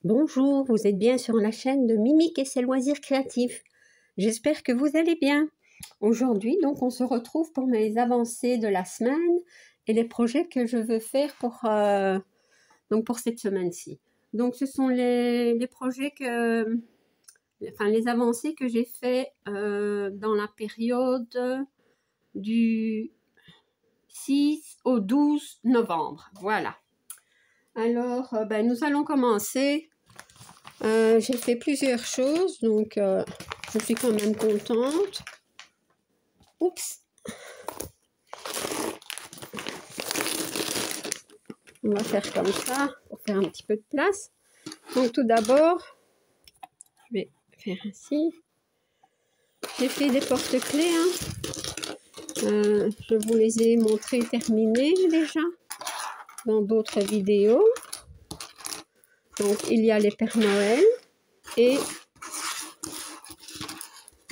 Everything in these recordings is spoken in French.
Bonjour, vous êtes bien sur la chaîne de Mimique et ses loisirs créatifs. J'espère que vous allez bien. Aujourd'hui, donc, on se retrouve pour mes avancées de la semaine et les projets que je veux faire pour cette semaine-ci. Donc, ce sont les projets les avancées que j'ai fait dans la période du 6 au 12 novembre. Voilà. Alors, nous allons commencer. J'ai fait plusieurs choses, donc je suis quand même contente. Oups! On va faire comme ça pour faire un petit peu de place. Donc tout d'abord, je vais faire ainsi. J'ai fait des porte-clés. Je vous les ai montrés terminés déjà dans d'autres vidéos. Donc il y a les Pères Noël et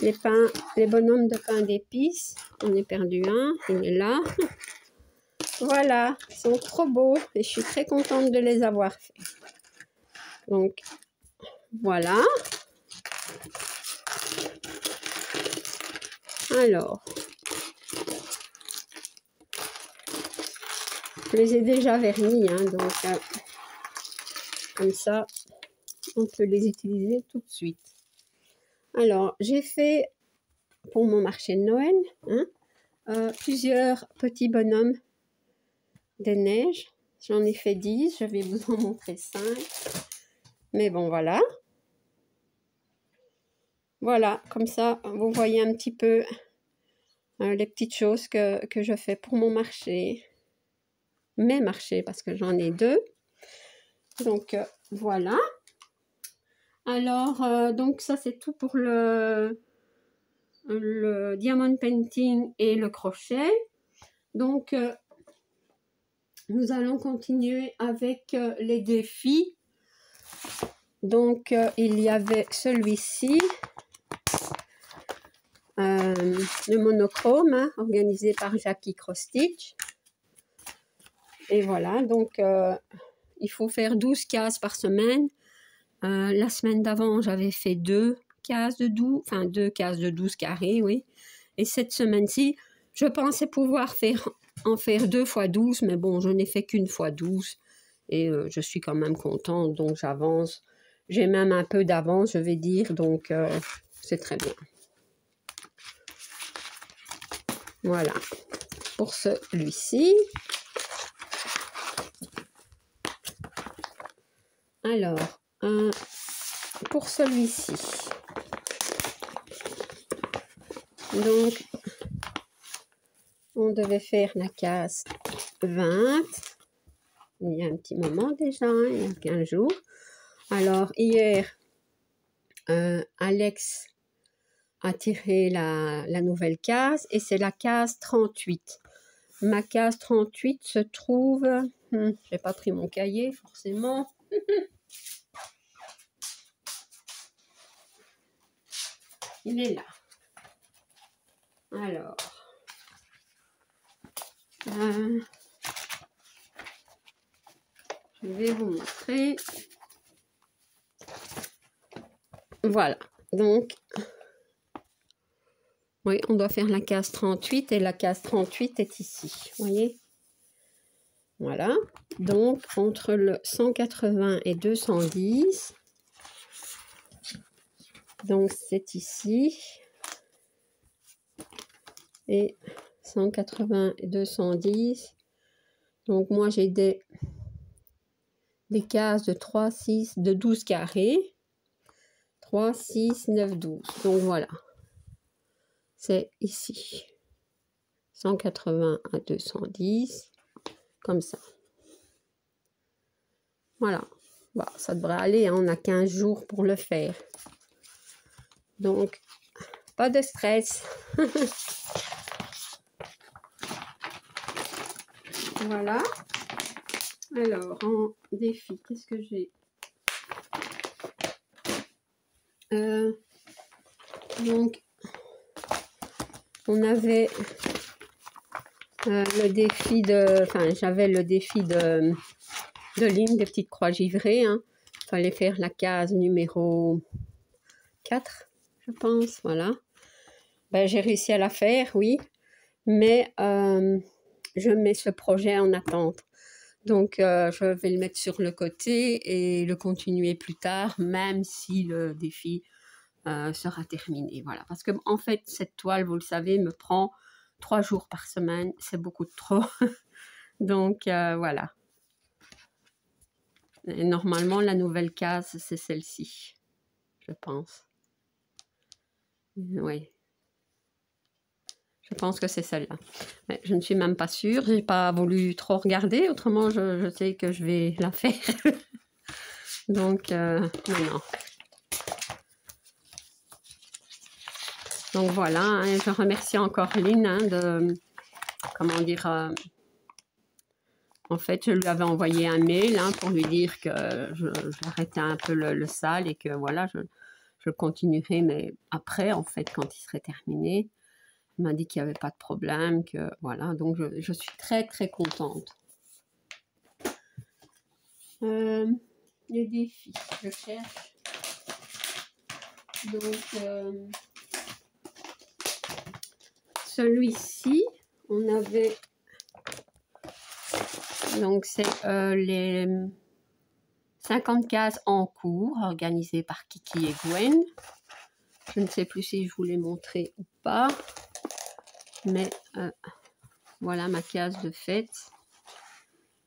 les bonhommes de pain d'épices. On est perdu un, il est là. Voilà, ils sont trop beaux et je suis très contente de les avoir faits. Donc, voilà. Alors, je les ai déjà vernis, donc comme ça, on peut les utiliser tout de suite. Alors, j'ai fait pour mon marché de Noël plusieurs petits bonhommes des neiges. J'en ai fait 10, je vais vous en montrer 5. Mais bon, voilà. Voilà, comme ça, vous voyez un petit peu les petites choses que je fais pour mon marché. Mes marchés, parce que j'en ai 2. Donc, voilà. Alors, donc ça, c'est tout pour le diamond painting et le crochet. Donc, nous allons continuer avec les défis. Donc, il y avait celui-ci, le monochrome, organisé par Jackie Cross Stitch. Et voilà, donc, il faut faire 12 cases par semaine. La semaine d'avant, j'avais fait 2 cases de 12, enfin 2 cases de 12 carrés, oui. Et cette semaine-ci, je pensais pouvoir en faire 2 fois 12, mais bon, je n'ai fait qu'une fois 12. Et je suis quand même contente, donc j'avance. J'ai même un peu d'avance, je vais dire, donc c'est très bien. Voilà, pour celui-ci. Alors, pour celui-ci. Donc, on devait faire la case 20. Il y a un petit moment déjà, il y a 15 jours. Alors, hier, Alex a tiré la nouvelle case et c'est la case 38. Ma case 38 se trouve... je n'ai pas pris mon cahier, forcément. Il est là. Alors... je vais vous montrer. Voilà. Donc... oui, on doit faire la case 38 et la case 38 est ici, vous voyez? Voilà, donc entre le 180 et 210, donc c'est ici, et 180 et 210, donc moi j'ai des cases de 3, 6, de 12 carrés, 3, 6, 9, 12, donc voilà. C'est ici, 180 à 210, comme ça. Voilà, bah, ça devrait aller, on a 15 jours pour le faire. Donc, pas de stress. Voilà. Alors, en défi, qu'est-ce que j'ai? Donc, on avait le défi de... enfin, j'avais le défi de lignes, des petites croix givrées. Il fallait faire la case numéro 4, je pense, voilà. Ben, j'ai réussi à la faire, oui, mais je mets ce projet en attente. Donc, je vais le mettre sur le côté et le continuer plus tard, même si le défi sera terminé. Voilà. Parce que, en fait, cette toile, vous le savez, me prend 3 jours par semaine. C'est beaucoup trop. Donc, voilà. Et normalement, la nouvelle case, c'est celle-ci, je pense. Oui. Je pense que c'est celle-là. Mais je ne suis même pas sûre. Je n'ai pas voulu trop regarder. Autrement, je sais que je vais la faire. Donc, non. Donc, voilà. Hein, je remercie encore Lynn de... Comment dire... en fait, je lui avais envoyé un mail pour lui dire que j'arrêtais un peu le sale et que, voilà, je continuerai. Mais après, en fait, quand il serait terminé... Il m'a dit qu'il n'y avait pas de problème, que voilà, donc je suis très très contente. Les défis, je cherche. Donc, celui-ci, on avait, donc c'est les 50 cases en cours, organisées par Kiki et Gwen. Je ne sais plus si je vous l'ai montré ou pas. Mais voilà ma case de fête.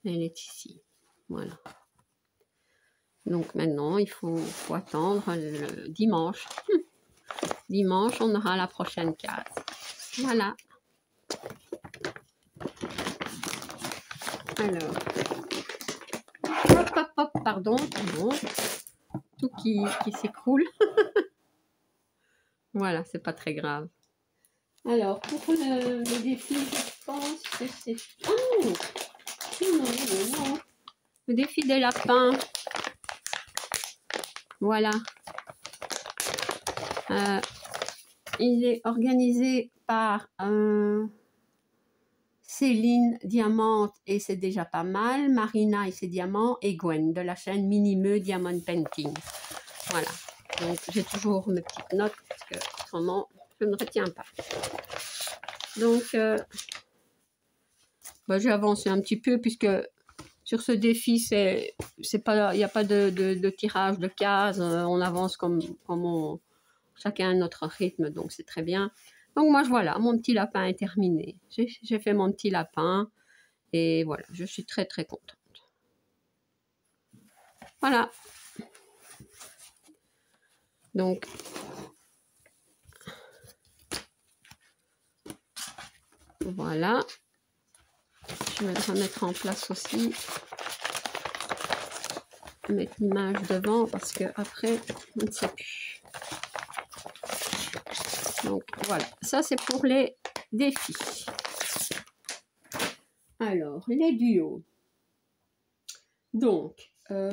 Elle est ici. Voilà. Donc maintenant, il faut attendre le dimanche. Dimanche, on aura la prochaine case. Voilà. Alors. Hop, hop, hop, pardon. Bon. Tout qui s'écroule. Voilà, c'est pas très grave. Alors, pour le défi, je pense que c'est... Oh non. Le défi des lapins. Voilà. Il est organisé par Céline Diamante et c'est déjà pas mal. Marina et ses diamants et Gwen de la chaîne Minimeux Diamond Painting. Voilà. Donc, j'ai toujours mes petites notes parce que autrement, je ne retiens pas. Donc, j'ai avancé un petit peu puisque sur ce défi, il n'y a pas de tirage de cases. On avance comme chacun à notre rythme, donc c'est très bien. Donc moi, voilà, mon petit lapin est terminé. J'ai fait mon petit lapin et voilà, je suis très très contente. Voilà. Donc, voilà. Je vais le remettre en place aussi. Mettre l'image devant parce que après, on ne sait plus. Donc voilà, ça c'est pour les défis. Alors, les duos. Donc, ça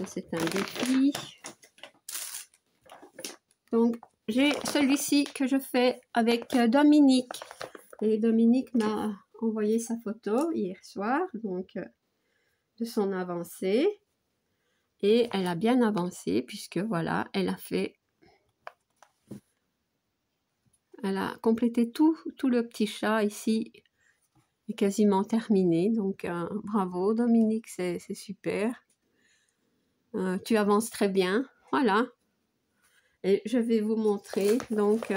c'est un défi. Donc, j'ai celui-ci que je fais avec Dominique. Et Dominique m'a envoyé sa photo hier soir, donc de son avancée. Et elle a bien avancé puisque voilà, elle a complété tout le petit chat ici, est quasiment terminé. Donc bravo Dominique, c'est super. Tu avances très bien, voilà. Et je vais vous montrer donc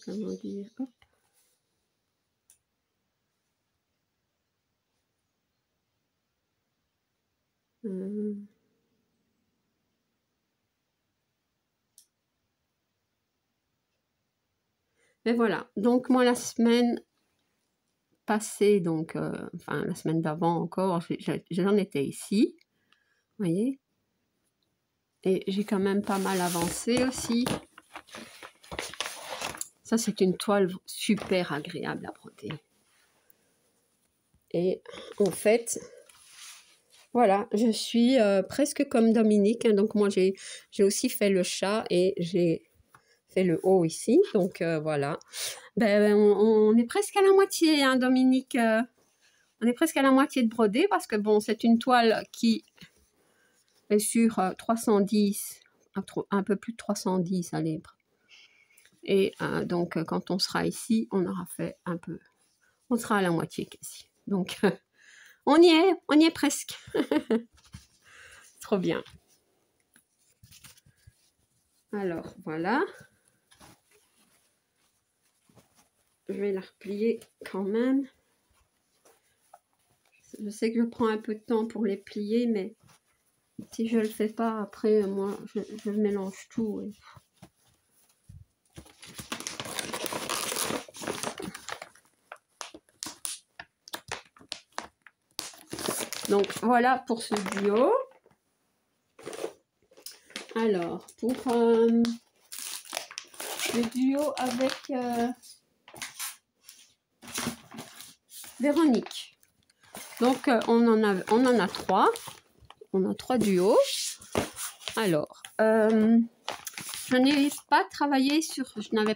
comment dire, hop. Mais voilà, donc moi la semaine passée, donc enfin la semaine d'avant encore, j'en étais ici, vous voyez, et j'ai quand même pas mal avancé aussi. Ça c'est une toile super agréable à broder. Et en fait, voilà, je suis presque comme Dominique, hein, donc moi j'ai aussi fait le chat et j'ai fait le haut ici. Donc voilà. Ben, on est presque à la moitié, hein, Dominique. On est presque à la moitié de brodé parce que bon, c'est une toile qui est sur 310, un peu plus de 310, allez. Et donc, quand on sera ici, on aura fait un peu, on sera à la moitié quasi. Donc, on y est presque. Trop bien. Alors, voilà. Je vais la replier quand même. Je sais que je prends un peu de temps pour les plier, mais si je ne le fais pas, après, moi, je mélange tout. Et... Donc, voilà pour ce duo. Alors, pour le duo avec Véronique. Donc, on en a 3. On a 3 duos. Alors, je n'ai pas travaillé sur... Je n'ai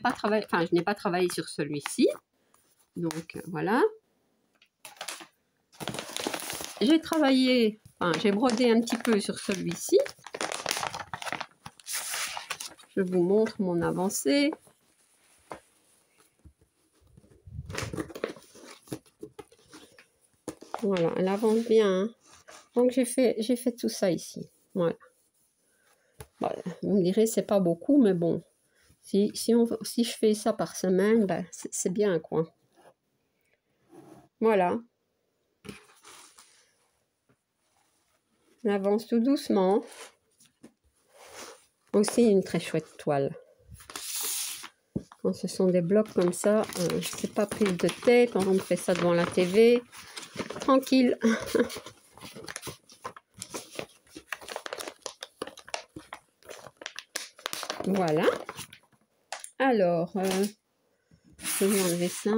pas travaillé sur celui-ci. Donc, voilà. J'ai travaillé... Enfin, j'ai brodé un petit peu sur celui-ci. Je vous montre mon avancée. Voilà, elle avance bien. Hein. Donc, j'ai fait tout ça ici. Voilà. Bon, vous me direz, c'est pas beaucoup, mais bon. Si je fais ça par semaine, ben, c'est bien, quoi. Voilà. On avance tout doucement. Aussi, une très chouette toile. Quand ce sont des blocs comme ça, c'est pas prise de tête. Quand on fait ça devant la TV, tranquille. Voilà. Alors, je vais enlever ça.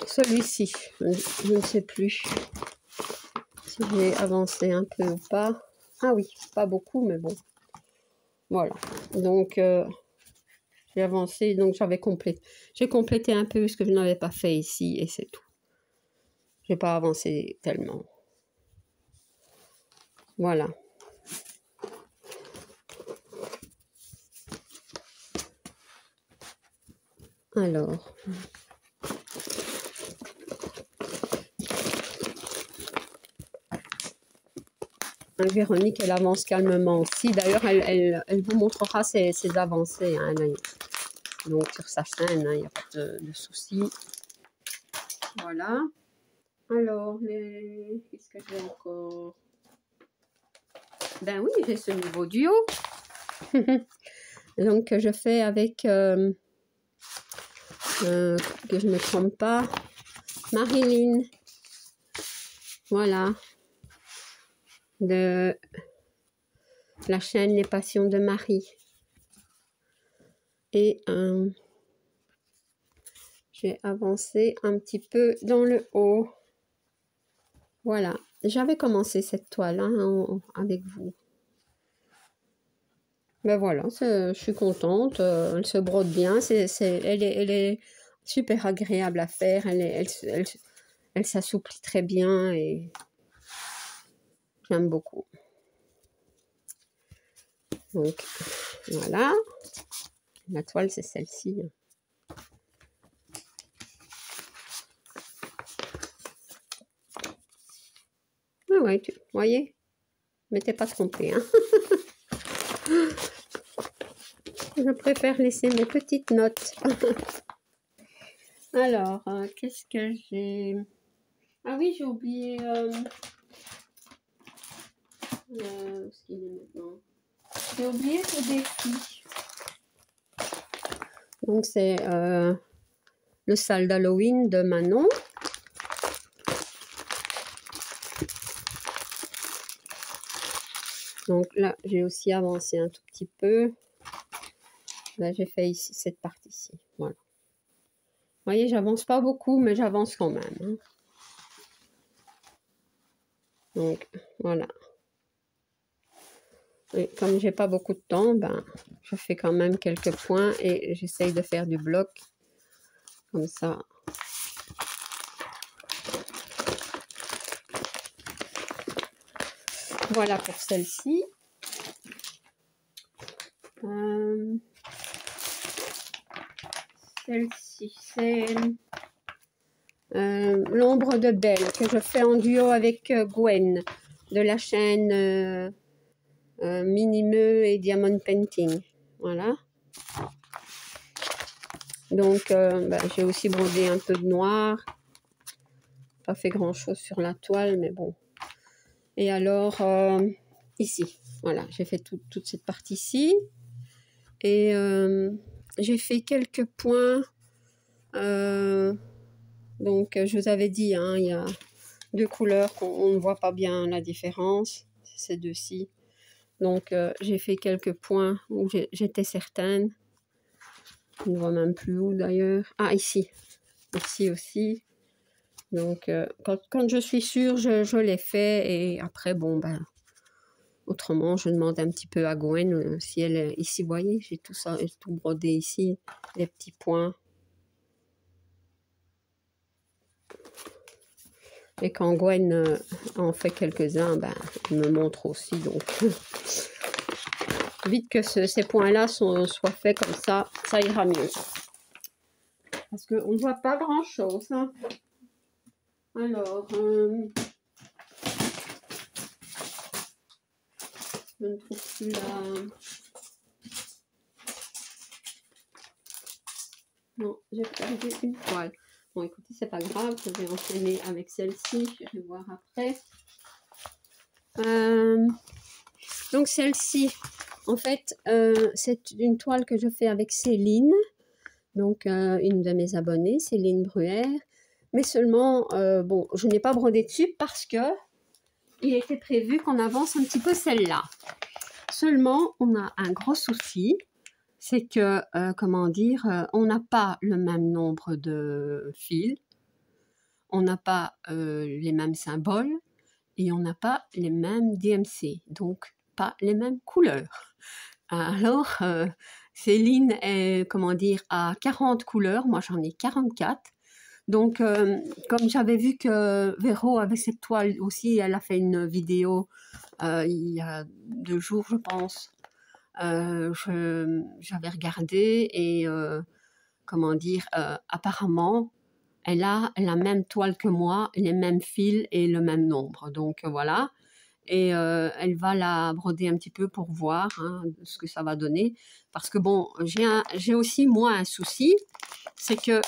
Celui-ci, je ne sais plus si j'ai avancé un peu ou pas. Ah oui, pas beaucoup, mais bon. Voilà. Donc, j'ai avancé, donc j'avais complété. J'ai complété un peu ce que je n'avais pas fait ici, et c'est tout. J'ai pas avancé tellement. Voilà. Alors. Véronique, elle avance calmement aussi. D'ailleurs, elle vous montrera ses avancées. Hein, donc, sur sa chaîne, il n'y a pas de souci. Voilà. Alors, qu'est-ce que j'ai encore? Ben oui, j'ai ce nouveau duo. Donc, je fais avec, que je ne me trompe pas, Marilyn. Voilà. De la chaîne Les Passions de Marie. Et j'ai avancé un petit peu dans le haut. Voilà. J'avais commencé cette toile hein, avec vous. Ben voilà, je suis contente. Elle se brode bien. Elle est super agréable à faire. Elle s'assouplit très bien et j'aime beaucoup. Donc, voilà. La toile, c'est celle-ci. Ah ouais, vous voyez, je m'étais pas trompée. Hein. Je préfère laisser mes petites notes. Alors, qu'est-ce que j'ai... Ah oui, j'ai oublié... ce qu'il est maintenant. J'ai oublié ce défi. Donc, c'est le sale d'Halloween de Manon. Donc là, j'ai aussi avancé un tout petit peu. Là, j'ai fait ici cette partie-ci. Voilà. Vous voyez, j'avance pas beaucoup, mais j'avance quand même. Hein. Donc, voilà. Et comme j'ai pas beaucoup de temps, ben, je fais quand même quelques points et j'essaye de faire du bloc comme ça. Voilà pour celle-ci. Celle-ci, c'est l'ombre de Belle que je fais en duo avec Gwen de la chaîne Minimeux et Diamond Painting. Voilà. Donc, ben, j'ai aussi brodé un peu de noir. Pas fait grand-chose sur la toile, mais bon. Et alors, ici, voilà, j'ai fait toute cette partie-ci. Et j'ai fait quelques points. Donc, je vous avais dit, hein, il y a deux couleurs qu'on ne voit pas bien la différence. C'est ces deux-ci. Donc, j'ai fait quelques points où j'étais certaine. On ne voit même plus où d'ailleurs. Ah, ici. Ici aussi. Donc, quand je suis sûre, je l'ai fait. Et après, bon, ben, autrement, je demande un petit peu à Gwen si elle est ici. Vous voyez, j'ai tout ça, tout brodé ici. Les petits points. Et quand Gwen en fait quelques-uns, ben, elle me montre aussi. Donc, vite que ces points-là soient faits comme ça ira mieux. Parce qu'on ne voit pas grand-chose. Hein. Alors, je ne trouve plus la... Non, j'ai perdu une toile. Bon, écoutez, c'est pas grave, je vais enchaîner avec celle-ci, je vais voir après. Donc celle-ci, en fait, c'est une toile que je fais avec Céline, donc une de mes abonnées, Céline Bruère. Mais seulement, bon, je n'ai pas brodé dessus parce que il était prévu qu'on avance un petit peu celle-là. Seulement, on a un gros souci, c'est que, comment dire, on n'a pas le même nombre de fils, on n'a pas les mêmes symboles et on n'a pas les mêmes DMC, donc pas les mêmes couleurs. Alors, Céline est, comment dire, à 40 couleurs, moi j'en ai 44. Donc, comme j'avais vu que Véro avait cette toile aussi, elle a fait une vidéo il y a 2 jours, je pense. J'avais regardé et, comment dire, apparemment, elle a la même toile que moi, les mêmes fils et le même nombre. Donc, voilà. Et elle va la broder un petit peu pour voir hein, ce que ça va donner. Parce que, bon, j'ai aussi, moi, un souci, c'est que,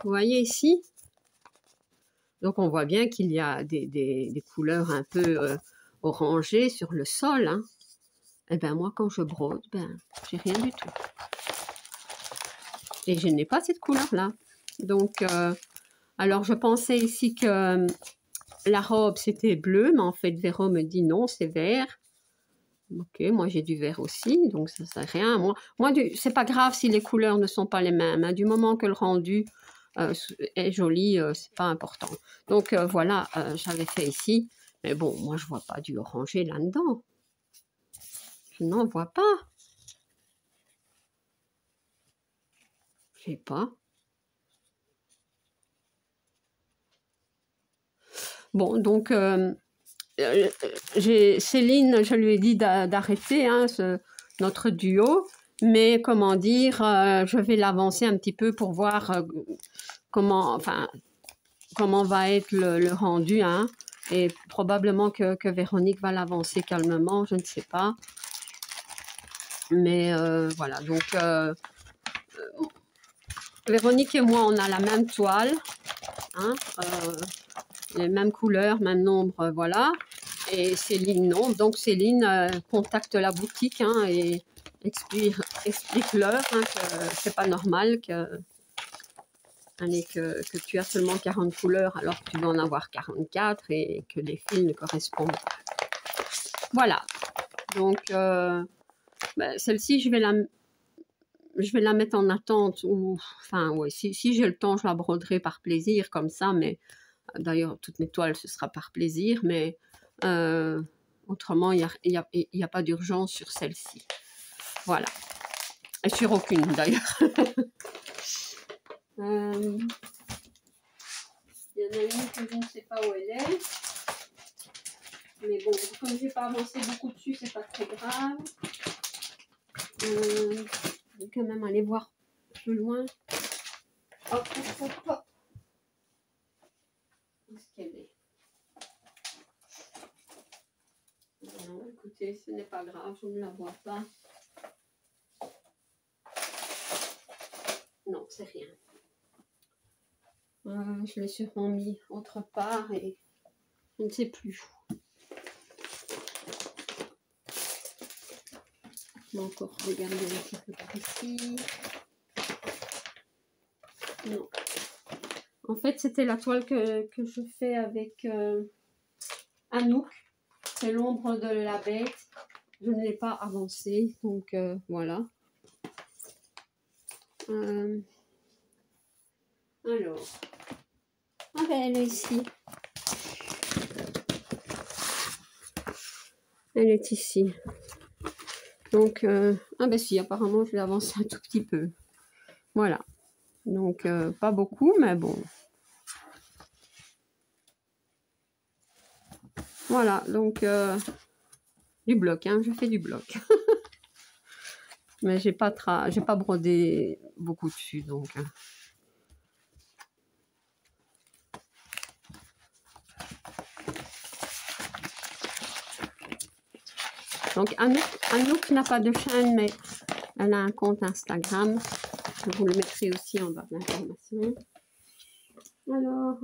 vous voyez ici, donc on voit bien qu'il y a des couleurs un peu orangées sur le sol. Hein. Et ben moi, quand je brode, ben, j'ai rien du tout. Et je n'ai pas cette couleur-là. Donc, alors je pensais ici que la robe c'était bleu, mais en fait Véro me dit non, c'est vert. Ok, moi j'ai du vert aussi, donc ça sert à rien. Moi c'est pas grave si les couleurs ne sont pas les mêmes. Hein. Du moment que le rendu est joli, c'est pas important. Donc voilà, j'avais fait ici. Mais bon, moi je vois pas du orangé là-dedans. Je n'en vois pas. Je sais pas. Bon, donc Céline, je lui ai dit d'arrêter hein, notre duo, mais comment dire, je vais l'avancer un petit peu pour voir comment va être le rendu, hein, et probablement que Véronique va l'avancer calmement, je ne sais pas. Mais voilà, donc Véronique et moi, on a la même toile, hein, les mêmes couleurs, même nombre, voilà. Et non. Donc Céline contacte la boutique hein, et explique-leur hein, que c'est pas normal que tu as seulement 40 couleurs alors que tu dois en avoir 44 et que les fils ne correspondent pas. Voilà. Donc ben, celle-ci, je vais la mettre en attente. Enfin, ouais, si j'ai le temps, je la broderai par plaisir comme ça, mais d'ailleurs, toutes mes toiles, ce sera par plaisir, mais Autrement, il n'y a pas d'urgence sur celle-ci. Voilà. Et sur aucune d'ailleurs. Il y en a une que je ne sais pas où elle est. Mais bon, comme je n'ai pas avancé beaucoup dessus, c'est pas très grave. Je vais quand même aller voir plus loin. Hop, hop, hop, hop. Où est-ce qu'elle est? Non, écoutez, ce n'est pas grave, je ne la vois pas. Non, c'est rien. Je l'ai sûrement mis autre part et je ne sais plus. Je vais encore regarder un petit peu par ici. Non. En fait, c'était la toile que je fais avec Anouk. C'est l'ombre de la bête. Je ne l'ai pas avancée, donc voilà. Alors, ah ben elle est ici. Elle est ici. Donc, ah ben si, apparemment je l'ai avancée un tout petit peu. Voilà. Donc, pas beaucoup, mais bon. Voilà, donc, du bloc, hein, je fais du bloc. Mais j'ai pas brodé beaucoup dessus, donc. Donc, Anouk n'a pas de chaîne, mais elle a un compte Instagram. Je vous le mettrai aussi en barre d'information. Alors,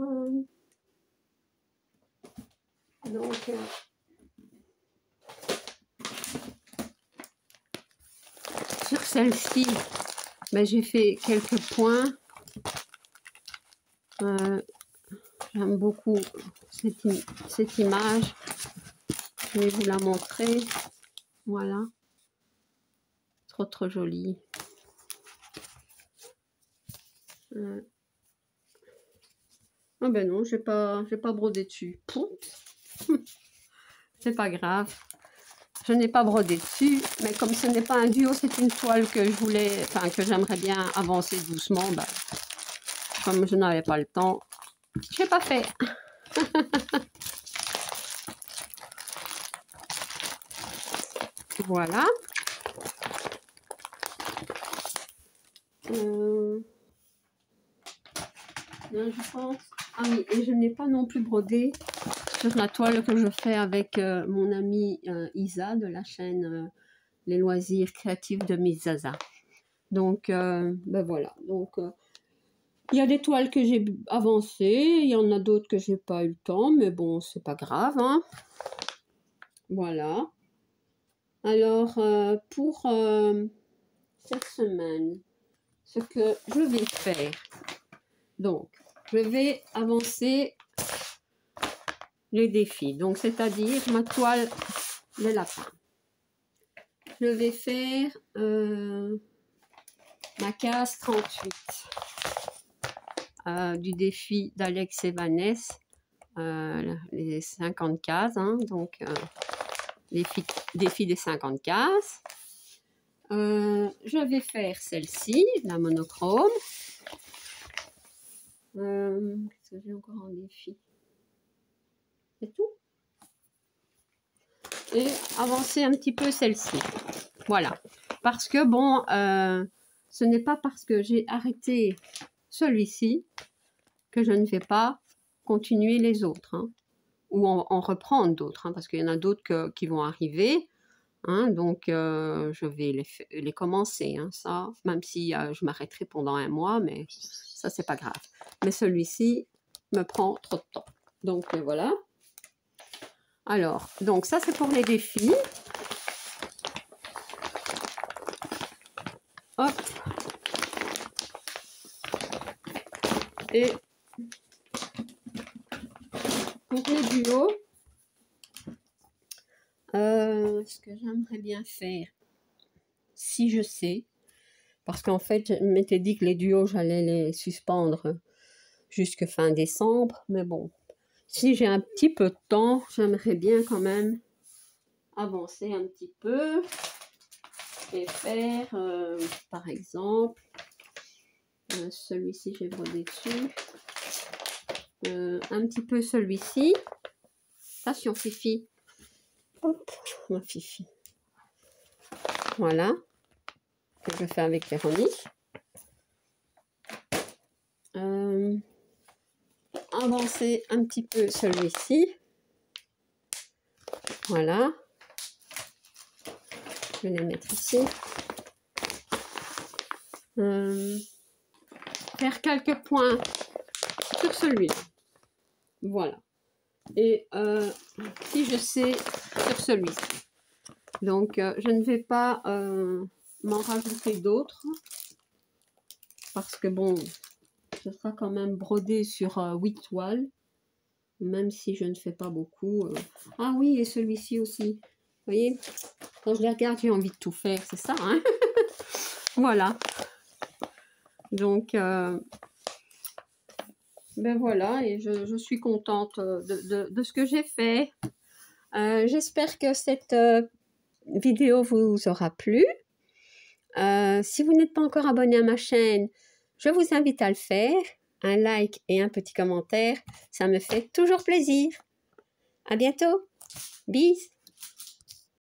donc, sur celle-ci, ben, j'ai fait quelques points. J'aime beaucoup cette image. Je vais vous la montrer. Voilà. Trop jolie. Ah ben non, j'ai pas brodé dessus. C'est pas grave. Je n'ai pas brodé dessus, mais comme ce n'est pas un duo, c'est une toile que je voulais, enfin que j'aimerais bien avancer doucement. Ben, comme je n'avais pas le temps, je n'ai pas fait. Voilà. Là, je pense. Ah oui, et je n'ai pas non plus brodé sur la toile que je fais avec mon amie Isa de la chaîne Les Loisirs Créatifs de Miss Zaza. Donc, ben voilà. Donc, il y a des toiles que j'ai avancées, il y en a d'autres que j'ai pas eu le temps, mais bon, c'est pas grave, hein. Voilà. Alors, pour cette semaine, ce que je vais faire, donc, je vais avancer les défis. Donc, c'est-à-dire ma toile de lapin. Je vais faire ma case 38 du défi d'Alex et Vanessa, les 50 cases, hein, donc défi des 50 cases. Je vais faire celle-ci, la monochrome. Qu'est-ce que j'ai encore en défi? C'est tout. Et avancer un petit peu celle-ci. Voilà. Parce que bon, ce n'est pas parce que j'ai arrêté celui-ci que je ne vais pas continuer les autres. Hein, ou en reprendre d'autres. Hein, parce qu'il y en a d'autres qui vont arriver. Hein, donc, je vais les commencer. Hein, ça, même si je m'arrêterai pendant un mois, mais ça, c'est pas grave. Mais celui-ci me prend trop de temps. Donc, voilà. Alors, donc ça, c'est pour les défis. Hop. Et pour les duos, ce que j'aimerais bien faire, si je sais, parce qu'en fait, je m'étais dit que les duos, j'allais les suspendre jusque fin décembre, mais bon, si j'ai un petit peu de temps, j'aimerais bien quand même avancer un petit peu et faire, par exemple, celui-ci, j'ai brodé dessus, un petit peu celui-ci. Attention, Fifi. Hop, ma Fifi. Voilà, que je fais avec Véronique. Avancer un petit peu celui-ci. Voilà. Je vais les mettre ici. Faire quelques points sur celui-là. Voilà. Et si je sais sur celui-ci. Donc, je ne vais pas m'en rajouter d'autres. Parce que bon, ce sera quand même brodé sur 8 toiles. Même si je ne fais pas beaucoup. Ah oui, et celui-ci aussi. Vous voyez, quand je les regarde, j'ai envie de tout faire. C'est ça, hein. Voilà. Donc, ben voilà, et je suis contente de ce que j'ai fait. J'espère que cette vidéo vous aura plu. Si vous n'êtes pas encore abonné à ma chaîne, je vous invite à le faire. Un like et un petit commentaire, ça me fait toujours plaisir. À bientôt. Bis.